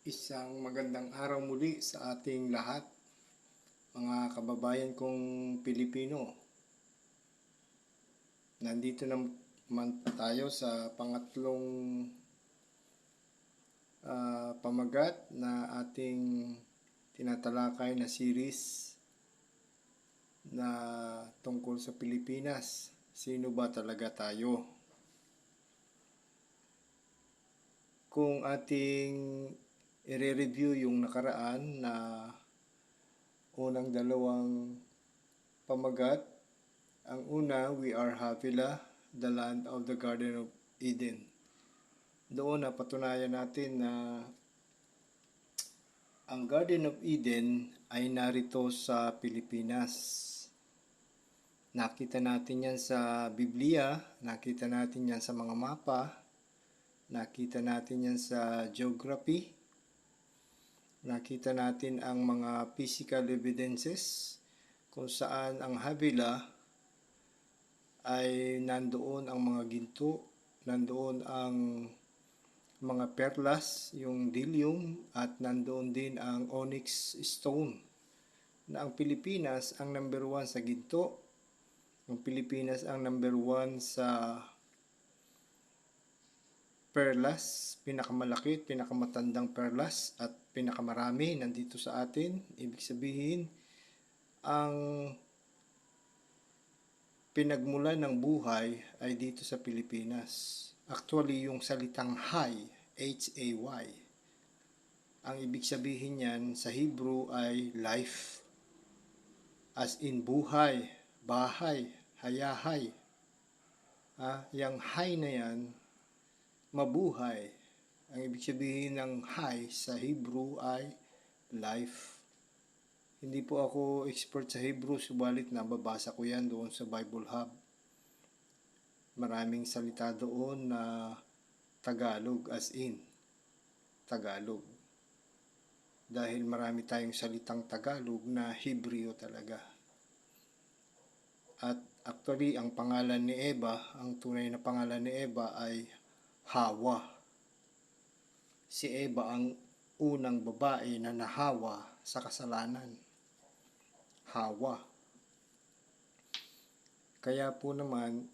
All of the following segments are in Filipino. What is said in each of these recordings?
Isang magandang araw muli sa ating lahat, mga kababayan kong Pilipino. Nandito naman tayo sa pangatlong pamagat na ating tinatalakay na series na tungkol sa Pilipinas. Sino ba talaga tayo? Kung ating i-review yung nakaraan na unang dalawang pamagat, ang una, we are Havilah, the land of the Garden of Eden. Doon napatunayan natin na ang Garden of Eden ay narito sa Pilipinas. Nakita natin yan sa Biblia, nakita natin yan sa mga mapa, nakita natin yan sa geography, nakita natin ang mga physical evidences kung saan ang Havilah ay nandoon ang mga ginto, nandoon ang mga perlas, yung dillium, at nandoon din ang onyx stone. Na ang Pilipinas ang number 1 sa ginto, ang Pilipinas ang number 1 sa perlas, pinakamalaki, pinakamatandang perlas, at pinakamarami nandito sa atin. Ibig sabihin, ang pinagmulan ng buhay ay dito sa Pilipinas. Actually, yung salitang hay, H-A-Y, ang ibig sabihin niyan sa Hebrew ay life. As in buhay, bahay, hayahay. Yang hay na yan, mabuhay. Ang ibig sabihin ng hay sa Hebrew ay life. Hindi po ako expert sa Hebrew, subalit nababasa ko yan doon sa Bible Hub. Maraming salita doon na Tagalog, as in Tagalog. Dahil marami tayong salitang Tagalog na Hebreo talaga. At actually, ang pangalan ni Eva, ang tunay na pangalan ni Eva ay Hawa. Si Eva ang unang babae na nahawa sa kasalanan. Hawa. Kaya po naman,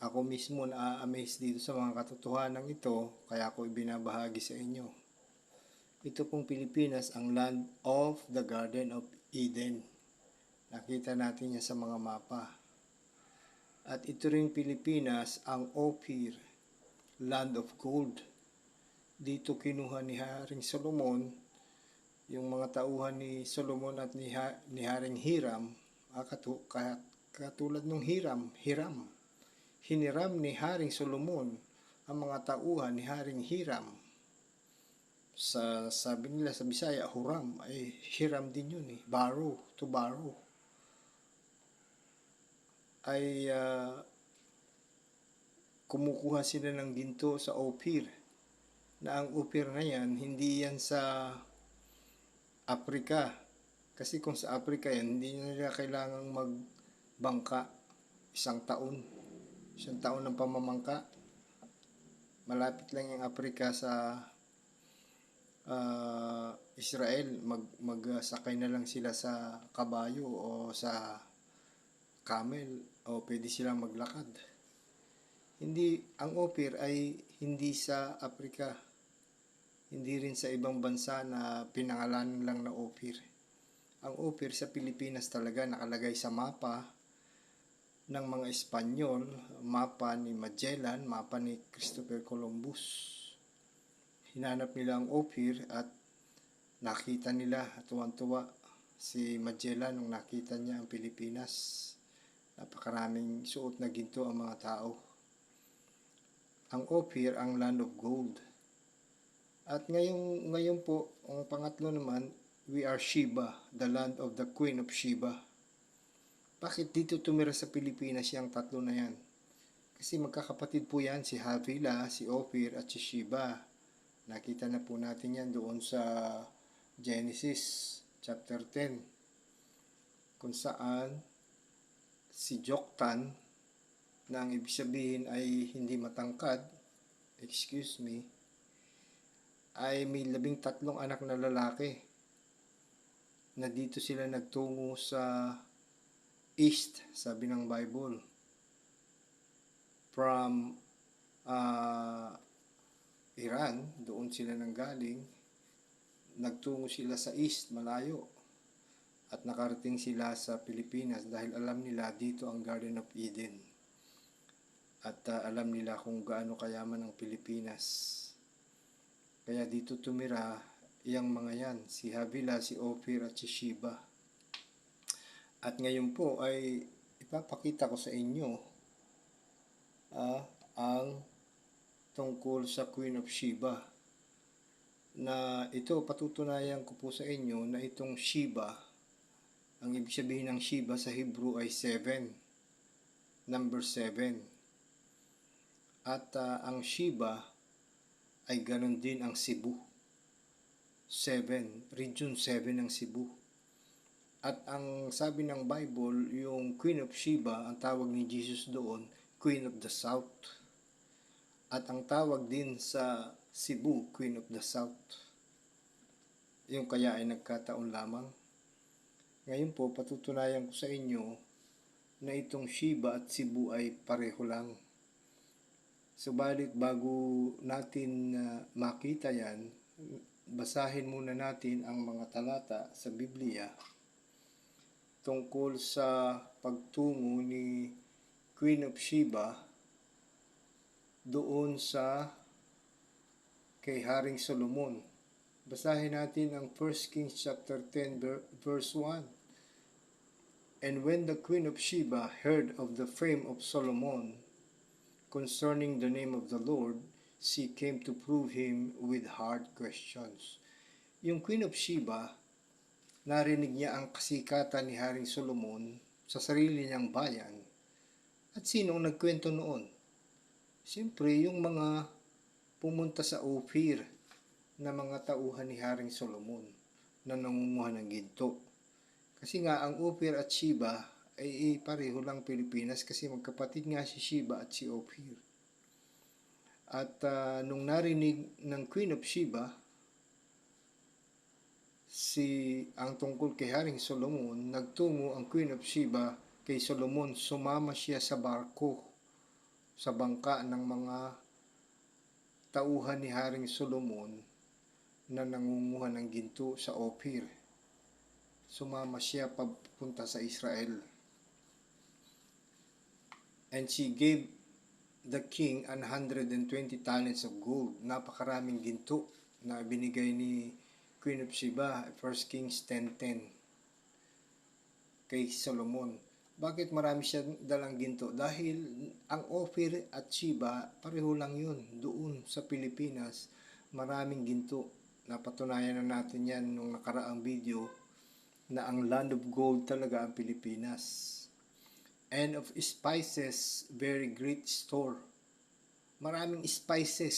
ako mismo na-amaze dito sa mga katotohanan ito, kaya ako ibinabahagi sa inyo. Ito pong Pilipinas, ang land of the Garden of Eden. Nakita natin yan sa mga mapa. At ito rin Pilipinas, ang Ophir, land of gold. Dito kinuha ni Haring Solomon, yung mga tauhan ni Solomon at ni Haring Hiram, katulad nung Hiram. Hiniram ni Haring Solomon ang mga tauhan ni Haring Hiram. Sabi nila sa Bisaya, Huram, ay Hiram din yun eh. Borrow, to borrow. Ay kumukuha sila ng ginto sa Ophir. Na ang Ophir na yan, hindi yan sa Africa. Kasi kung sa Africa yan, hindi nila kailangang magbangka isang taon ng pamamangka. Malapit lang yung Africa sa Israel. Magsakay na lang sila sa kabayo o sa camel o pwede silang maglakad. Ang Ophir ay hindi sa Africa. Hindi rin sa ibang bansa na pinangalanan lang na Ophir. Ang Ophir sa Pilipinas talaga nakalagay sa mapa ng mga Espanyol, mapa ni Magellan, mapa ni Christopher Columbus. Hinanap nila ang Ophir at nakita nila, tuwan-tuwa si Magellan nung nakita niya ang Pilipinas. Napakaraming suot na ginto ang mga tao. Ang Ophir ang land of gold. At ngayon po, ang pangatlo naman, we are Sheba, the land of the Queen of Sheba. Bakit dito tumira sa Pilipinas yung tatlo na yan? Kasi magkakapatid po yan, si Havilah, si Ophir at si Sheba. Nakita na po natin yan doon sa Genesis chapter 10, kung saan si Joktan, na ang ibig sabihin ay hindi matangkad, ay may 13 anak na lalaki na dito sila nagtungo sa east, sabi ng Bible. From Iran, doon sila nanggaling, nagtungo sila sa east, malayo. At nakarating sila sa Pilipinas dahil alam nila dito ang Garden of Eden. At alam nila kung gaano kayaman ang Pilipinas. Kaya dito tumira iyang mga yan, si Havila, si Ophir at si Sheba. At ngayon po ay ipapakita ko sa inyo ang tungkol sa Queen of Sheba. Na ito, patutunayan ko po sa inyo na itong Sheba, ang ibig sabihin ng Sheba sa Hebrew ay 7. Number 7. At ang Sheba ay ganon din ang Cebu. 7. Region 7 ng Cebu. At ang sabi ng Bible, yung Queen of Sheba, ang tawag ni Jesus doon, Queen of the South. At ang tawag din sa Cebu, Queen of the South. Yung kaya ay nagkataon lamang. Ngayon po, patutunayan ko sa inyo na itong Sheba at Cebu ay pareho lang. Subalit bago natin makita yan, basahin muna natin ang mga talata sa Biblia tungkol sa pagtungo ni Queen of Sheba doon sa kay Haring Solomon. Basahin natin ang 1 Kings chapter 10 verse 1. And when the Queen of Sheba heard of the fame of Solomon concerning the name of the Lord, she came to prove him with hard questions. Yung Queen of Sheba, narinig niya ang kasikatan ni Haring Solomon sa sarili niyang bayan. At sino ang nagkwento noon? Siyempre, yung mga pumunta sa Ophir na mga tauhan ni Haring Solomon na nangunguha ng ginto. Kasi nga, ang Ophir at Sheba ay pareho lang Pilipinas kasi magkapatid nga si Sheba at si Ophir. At nung narinig ng Queen of Sheba ang tungkol kay Haring Solomon, nagtungo ang Queen of Sheba kay Solomon. Sumama siya sa barko, sa bangka ng mga tauhan ni Haring Solomon na nangunguha ng ginto sa Ophir. Sumama siya papunta sa Israel. And she gave the king 120 talents of gold. Napakaraming ginto na binigay ni Queen of Sheba, 1 Kings 10:10 kay Solomon. Bakit marami siya dalang ginto? Dahil ang Ophir at Sheba, pareho lang yun. Doon sa Pilipinas, maraming ginto. Napatunayan na natin yan nung nakaraang video na ang land of gold talaga ang Pilipinas. And of spices, very great store. Maraming spices.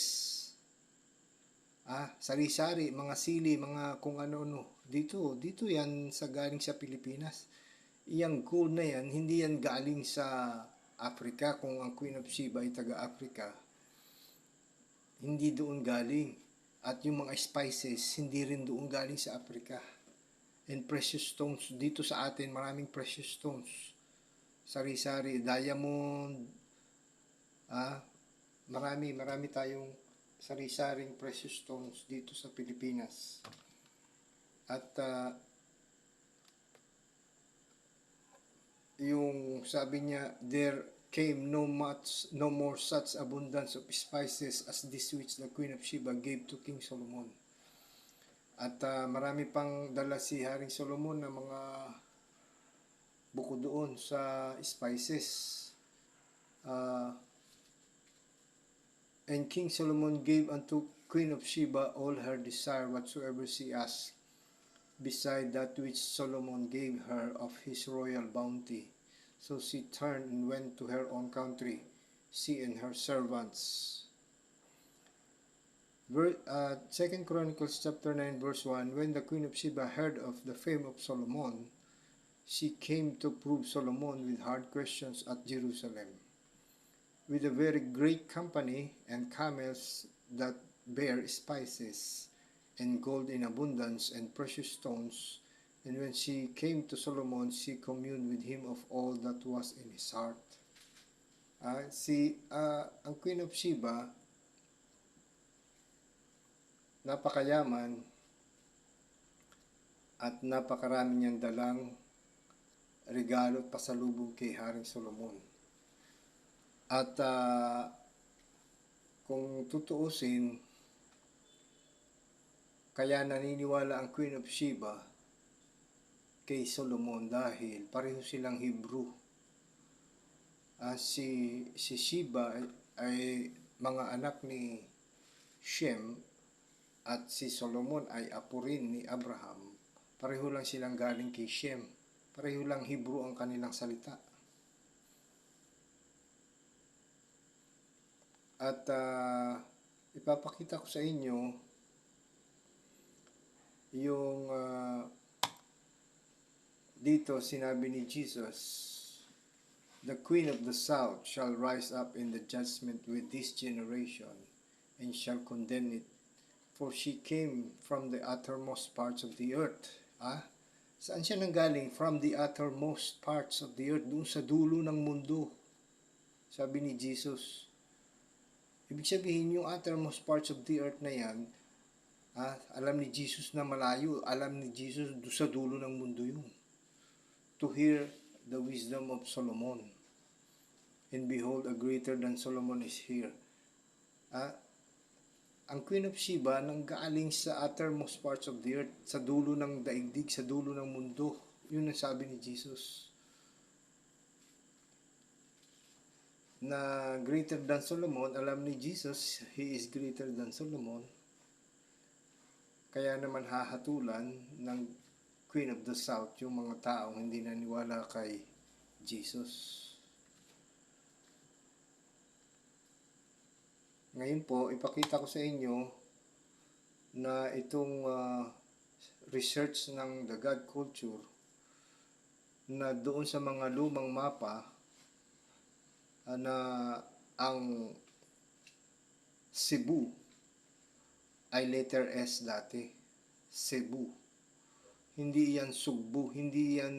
Sari-sari, mga sili, mga kung ano-ano. Dito yan sa galing sa Pilipinas. Iyang gold na yan, hindi yan galing sa Africa. Kung ang Queen of Sheba ay taga-Africa, hindi doon galing. At yung mga spices, hindi rin doon galing sa Africa. And precious stones, dito sa atin, maraming precious stones. Sari-sari, diamond, marami tayong sari-saring precious stones dito sa Pilipinas. At yung sabi niya, there came no more such abundance of spices as this which the Queen of Sheba gave to King Solomon. At marami pang dala si Haring Solomon na mga bukod doon sa spices. And King Solomon gave unto Queen of Sheba all her desire whatsoever she asked, beside that which Solomon gave her of his royal bounty. So she turned and went to her own country, she and her servants. 2 Chronicles chapter 9 verse 1, when the Queen of Sheba heard of the fame of Solomon, she came to prove Solomon with hard questions at Jerusalem, with a very great company and camels that bear spices, and gold in abundance, and precious stones. And when she came to Solomon, she communed with him of all that was in his heart. Ang Queen of Sheba, napakayaman at napakarami niyang dalang regalo at pasalubong kay Haring Solomon. At kung tutuusin, kaya naniniwala ang Queen of Sheba kay Solomon dahil pareho silang Hebrew. Si Sheba ay mga anak ni Shem at si Solomon ay apo rin ni Abraham. Pareho lang silang galing kay Shem. Pareho lang Hebrew ang kanilang salita. At ipapakita ko sa inyo yung dito sinabi ni Jesus, "The Queen of the South shall rise up in the judgment with this generation, and shall condemn it, for she came from the uttermost parts of the earth." Saan siya nanggaling? From the uttermost parts of the earth, doon sa dulo ng mundo, sabi ni Jesus. Ibig sabihin, yung uttermost parts of the earth na yan, alam ni Jesus na malayo, alam ni Jesus doon sa dulo ng mundo yun. To hear the wisdom of Solomon. And behold, a greater than Solomon is here. Ang Queen of Sheba nanggaling sa uttermost parts of the earth, sa dulo ng daigdig, sa dulo ng mundo. Yun ang sabi ni Jesus. Na greater than Solomon, alam ni Jesus, He is greater than Solomon. Kaya naman hahatulan ng Queen of the South yung mga taong hindi naniwala kay Jesus. Ngayon po, ipakita ko sa inyo na itong research ng The God Culture na doon sa mga lumang mapa na ang Cebu ay letter S dati. Cebu. Hindi yan Sugbu, hindi yan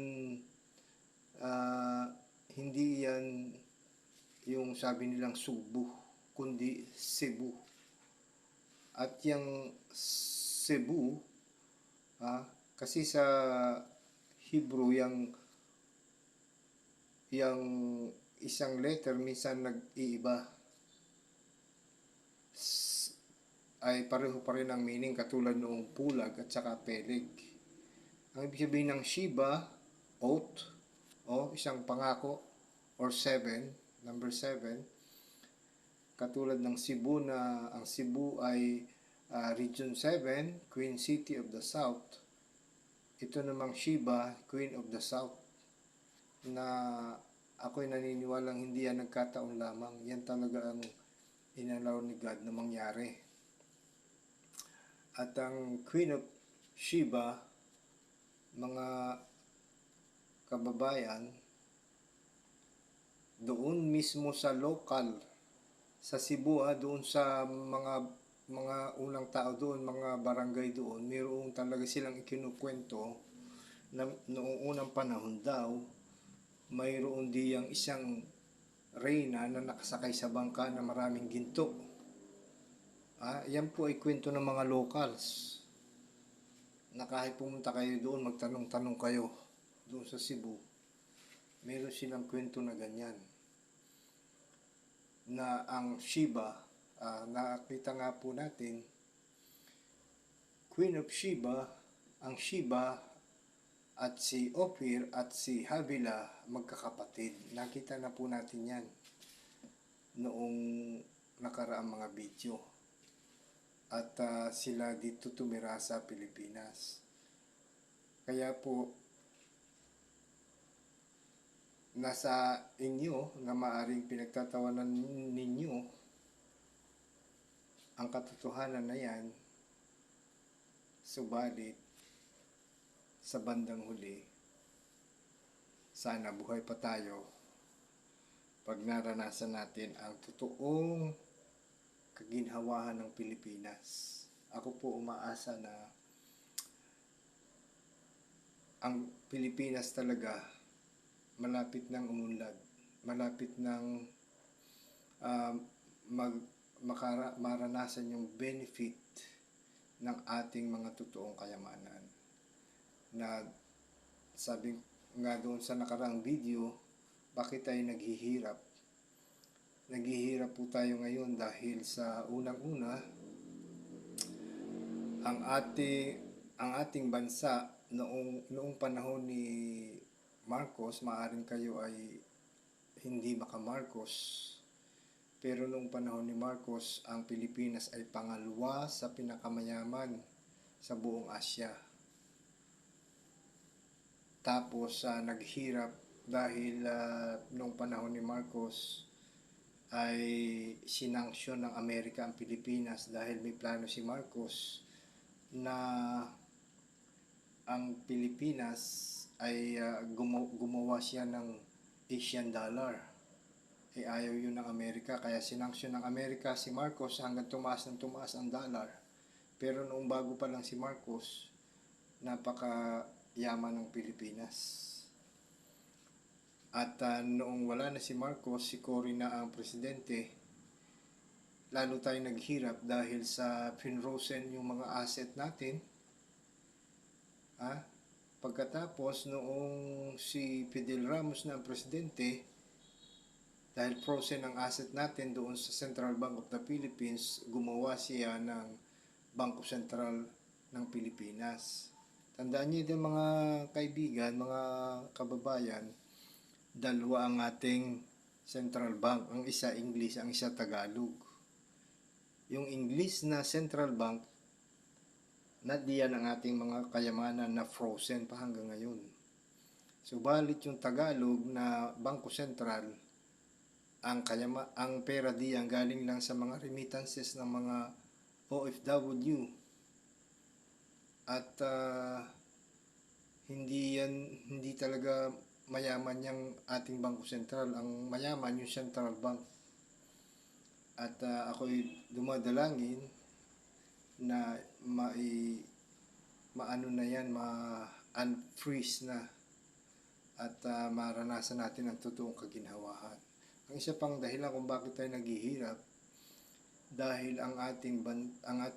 yung sabi nilang Sugbu, kundi Cebu. At yung Cebu, kasi sa Hebrew, yung isang letter minsan nag-iiba. Ay pareho pa rin ang meaning, katulad noong pulag at saka peleg. Ang ibig sabihin ng Sheba, oath, o isang pangako, or 7, number 7. Katulad ng Cebu na ang Cebu ay Region 7, Queen City of the South. Ito namang Sheba, Queen of the South. Na ako'y naniniwalang hindi yan nagkataon lamang. Yan talaga ang inalaw ni God na mangyari. At ang Queen of Sheba, mga kababayan, doon mismo sa local, sa Cebu, doon sa mga unang tao doon, mga barangay doon, mayroong talaga silang ikinukwento na noong unang panahon daw, mayroon diyang isang reyna na nakasakay sa bangka na maraming ginto. Yan po ay kwento ng mga locals. Na kahit pumunta kayo doon, magtanong-tanong kayo doon sa Cebu, meron silang kwento na ganyan. Na ang Sheba, nakita nga po natin, Queen of Sheba, ang Sheba at si Ophir at si Havilah magkakapatid. Nakita na po natin yan noong nakaraang mga video. At sila dito tumira sa Pilipinas. Kaya po, nasa inyo na maaring pinagtatawanan ninyo ang katotohanan na yan, subalit sa bandang huli, sana buhay pa tayo pag naranasan natin ang totoong kaginhawahan ng Pilipinas. Ako po umaasa na ang Pilipinas talaga malapit nang umunlad, malapit nang uh, maranasan yung benefit ng ating mga totoong kayamanan. Na sabi nga doon sa nakaraang video, bakit tayo naghihirap? Naghihirap po tayo ngayon dahil sa unang-una, ang ating bansa noong panahon ni Marcos, maaring kayo ay hindi maka-Marcos. Pero noong panahon ni Marcos, ang Pilipinas ay pangalawa sa pinakamayaman sa buong Asya. Tapos naghirap dahil noong panahon ni Marcos ay sinanksyon ng Amerika ang Pilipinas dahil may plano si Marcos na ang Pilipinas ay gumawa siya ng Asian dollar. Ayaw yun ng Amerika, kaya sinanksyon ng Amerika si Marcos hanggang tumaas ng tumaas ang dollar. Pero noong bago pa lang si Marcos, napakayaman ng Pilipinas. At noong wala na si Marcos, si Cory na ang presidente, lalo tayo naghirap dahil sa finrozen yung mga asset natin. Pagkatapos noong si Fidel Ramos na ang presidente, dahil frozen ang asset natin doon sa Central Bank of the Philippines, gumawa siya ng Bangko Sentral ng Pilipinas. Tandaan niyo din mga kaibigan, mga kababayan, dalawa ang ating Central Bank. Ang isa English, ang isa Tagalog. Yung English na Central Bank, nadiyan ang ating mga kayamanan na frozen pa hanggang ngayon. Subalit yung Tagalog na Bangko Sentral, ang pera diyan galing lang sa mga remittances ng mga OFW. At hindi talaga mayaman yung ating Bangko Sentral. Ang mayaman yung Central Bank. At ako'y dumadalangin na ma-unfreeze na at maranasan natin ang totoong kaginhawahan. Ang isa pang dahilan kung bakit tayo naghihirap, dahil ang ating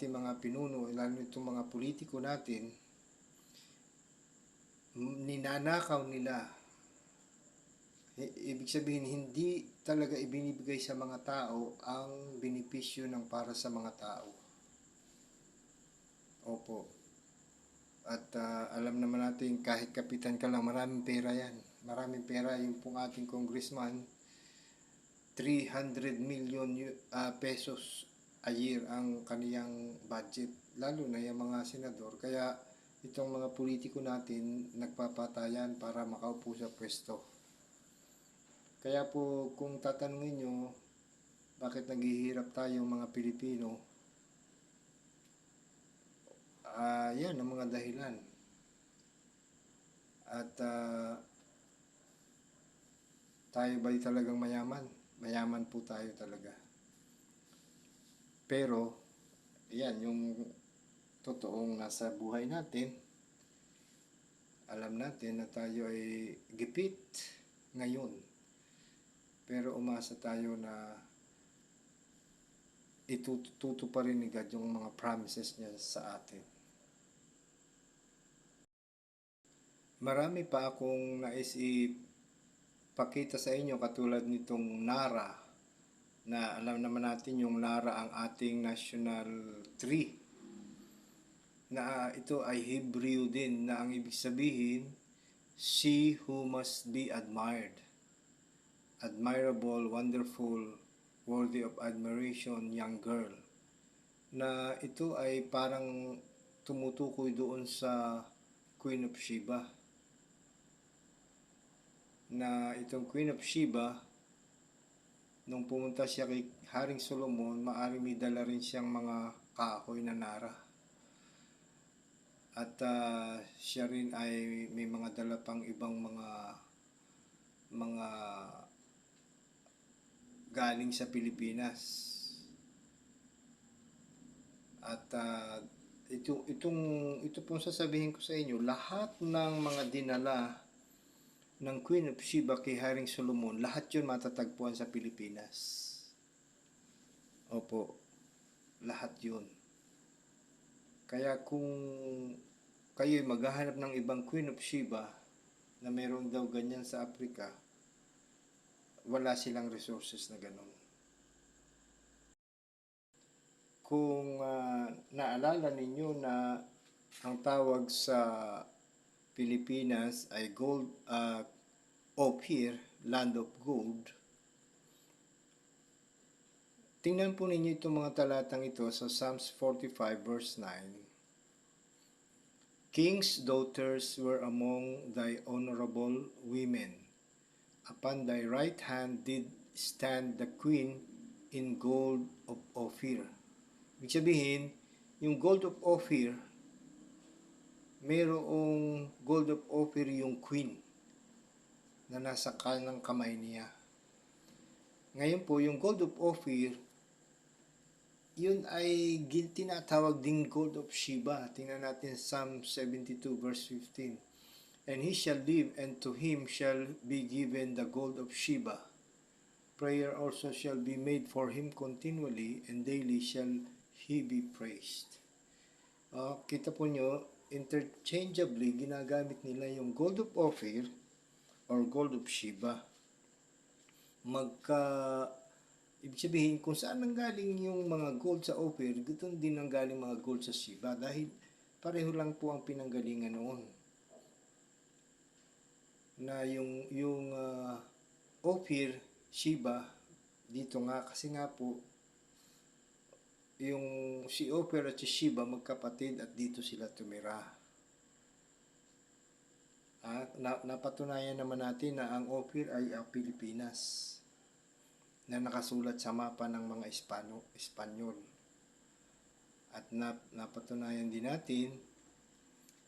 mga pinuno, lalo itong mga politiko natin, ninanakaw nila. Ibig sabihin, hindi talaga ibinibigay sa mga tao ang benepisyo ng para sa mga tao. Opo. At alam naman natin, kahit kapitan ka lang, maraming pera yan. Maraming pera. Yung pong ating congressman, 300 million pesos a year ang kaniyang budget. Lalo na yung mga senador. Kaya itong mga politiko natin nagpapatayan para makaupo sa pwesto. Kaya po kung tatanungin nyo, bakit naghihirap tayo mga Pilipino, yan ang mga dahilan. At tayo ba'y talagang mayaman? Mayaman po tayo talaga. Pero, yan, yung totoong nasa buhay natin, alam natin na tayo ay gipit ngayon. Pero umasa tayo na itututo pa rin ni God yung mga promises niya sa atin. Marami pa akong nais ipakita sa inyo katulad nitong Nara, na alam naman natin yung Nara ang ating national tree, na ito ay Hebrew din, na ang ibig sabihin, she who must be admired, admirable, wonderful, worthy of admiration, young girl. Na ito ay parang tumutukoy doon sa Queen of Sheba. Na itong Queen of Sheba, nung pumunta siya kay Haring Solomon, maaring may dala rin siyang mga kahoy na Nara. At siya rin ay may mga dala pang ibang mga galing sa Pilipinas. At ito pong sasabihin ko sa inyo, lahat ng mga dinala ng Queen of Sheba kay Haring Solomon, lahat yun matatagpuan sa Pilipinas. Opo, lahat yun. Kaya kung kayo'y maghahanap ng ibang Queen of Sheba na meron daw ganyan sa Africa, wala silang resources na ganun. Kung naalala ninyo na ang tawag sa Pilipinas ay gold, Ophir, land of gold, tingnan po ninyo itong mga talatang ito sa Psalms 45 verse 9. King's daughters were among thy honorable women. Upon thy right hand did stand the queen in gold of Ophir. Ibig sabihin, yung gold of Ophir, mayroong gold of Ophir yung queen na nasa kanang kamay niya. Ngayon po, yung gold of Ophir, yun ay tinatawag ding gold of Sheba. Tingnan natin Psalm 72 verse 15. And he shall live, and to him shall be given the gold of Sheba. Prayer also shall be made for him continually, and daily shall he be praised. Kita po nyo, interchangeably ginagamit nila yung gold of Ophir or gold of Sheba. Ibig sabihin, kung saan nanggaling yung mga gold sa Ophir, ganoon din nanggaling mga gold sa Sheba dahil pareho lang po ang pinanggalingan noon. Na yung Ophir, Sheba, dito nga kasi nga po, yung si Ophir at si Sheba magkapatid at dito sila tumira. Napatunayan naman natin na ang Ophir ay ang Pilipinas na nakasulat sa mapa ng mga Espanyol. At napatunayan din natin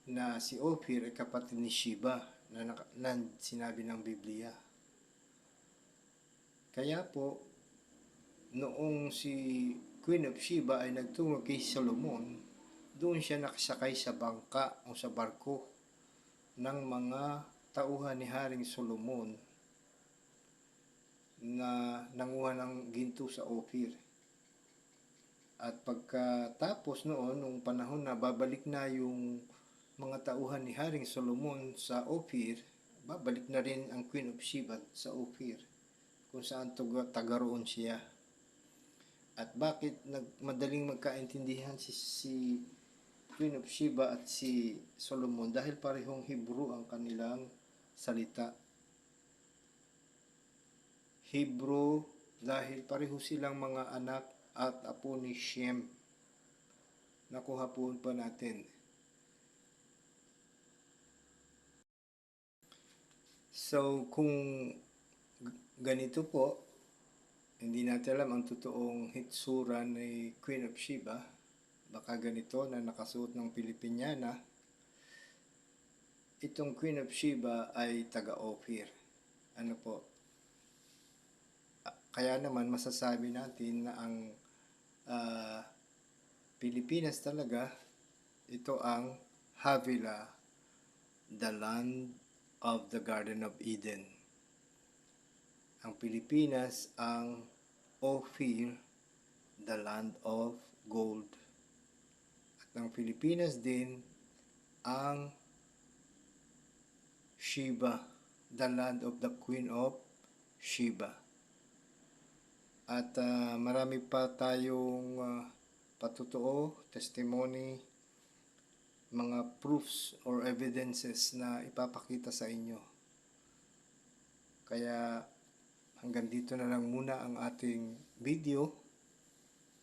na si Ophir ay kapatid ni Sheba na sinabi ng Biblia. Kaya po, noong si Queen of Sheba ay nagtungo kay Solomon, doon siya nakasakay sa bangka o sa barko ng mga tauhan ni Haring Solomon na nanguha ng ginto sa Ophir. At pagkatapos noon, nung panahon na babalik na yung mga tauhan ni Haring Solomon sa Ophir, babalik na rin ang Queen of Sheba sa Ophir, kung saan taga-roon siya. At bakit madaling magkaintindihan si Queen of Sheba at si Solomon? Dahil parehong Hebrew ang kanilang salita. Hebrew dahil pareho silang mga anak at apo ni Shem. Nakuha po pa natin. So, kung ganito po, hindi natin alam ang totoong hitsura ni Queen of Sheba, baka ganito na nakasuot ng Pilipiniana, itong Queen of Sheba ay taga-Ophir. Ano po? Kaya naman masasabi natin na ang Pilipinas talaga, ito ang Havilah, the land of the Garden of Eden. Ang Pilipinas ang Ophir, the land of gold. At ang Pilipinas din ang Sheba, the land of the Queen of Sheba. At marami pa tayong patutuo, testimony, mga proofs or evidences na ipapakita sa inyo. Kaya hanggang dito na lang muna ang ating video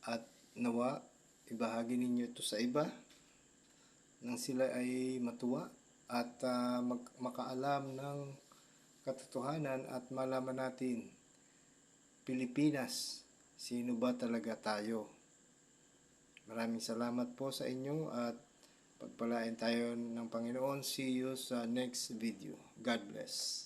at nawa ibahagi ninyo ito sa iba nang sila ay matuwa at makaalam ng katotohanan at malaman natin Pilipinas, sino ba talaga tayo? Maraming salamat po sa inyo at pagpalain tayo ng Panginoon. See you sa next video. God bless.